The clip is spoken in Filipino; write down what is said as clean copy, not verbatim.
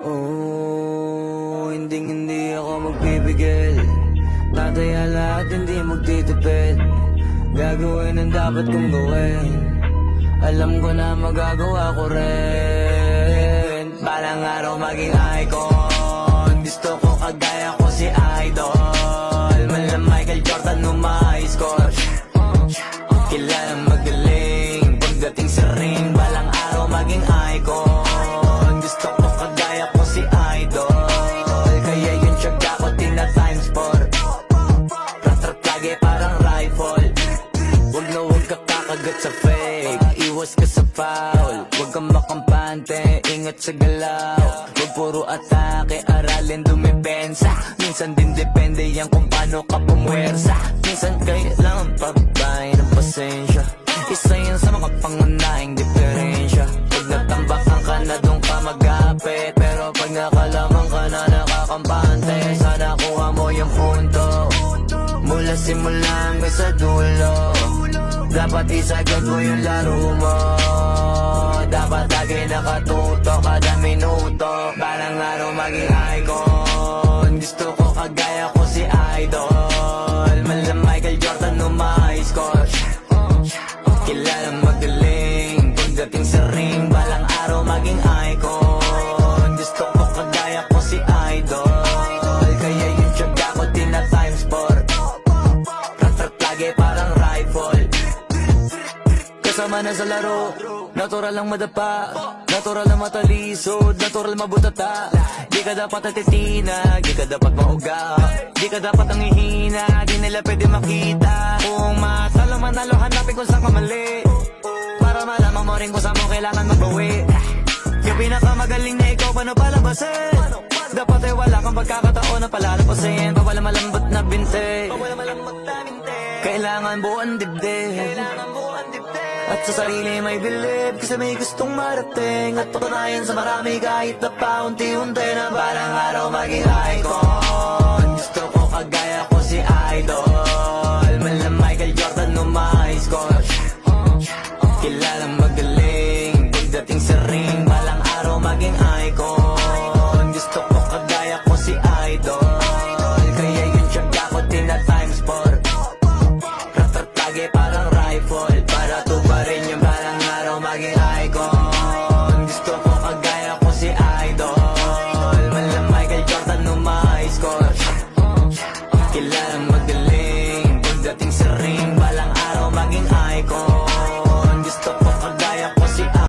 Oh, hindi ako magpipigil. Tataya lahat, hindi magtitipid. Gagawin ang dapat kong gawin. Alam ko na magagawa ko rin. Balang araw maging icon. Gusto ko kagaya ko si Idol. Mala Michael Jordan score. Kilalang magaling pagdating sa ring. Balang araw maging icon. Gusto ko kagaya ko si Idol. Kaya yung tiyaga ko tina times 4. Ratrat lagi parang rifle. Huwag ka kakagat sa fake. Iwas ka sa foul. Huwag kang makampante, ingat sa galaw. Huwag puro atake, aralin dumipensa. Minsan din depende yan kung paano ka pumwersa. Minsan kailangan pabay ng pasensya. Isa yan sa mga pangunahing diferensya. Pag natambakan ka na doon ka magapit. Pero pag nakalaman ka na nakakampante, sana kuha mo yung punto. Mula simula hanggang sa dulo. Dapat isagad mo yung laro mo. Dapat lagi nakatuto kada minuto. Balang araw maging icon. Gusto ko kagaya ko si Idol. Mala Michael Jordan score. Kilalang magaling pagdating sa ring. Balang araw maging icon. Gusto ko kagaya ko si Idol. Kaya yung tiyaga ko tina times 4. Ratrat lagi parang rifle. Kasama na sa laro, natural lang madapa, natural lang matalisod, natural mabutata. Di ka dapat atitina, di ka dapat mauga, di ka dapat ang ihina, di nila pwede makita. Kung matalo manalo, hanapin kung saan ka mali, para malaman mo rin kung saan mo kailangan magbawi. Yung pinakamagaling na ikaw, paano palabasin? Dapat ay wala kang pagkakataon na palalapasin. Bawal malambot na binte, kailangan buuan dibdib. At sa sarili may bilib, kasi may gustong marating. At patunayan sa marami kahit na paunti-unti na balang araw maging icon. Gusto ko kagaya ko si Idol. Mala Michael Jordan score. Kilalang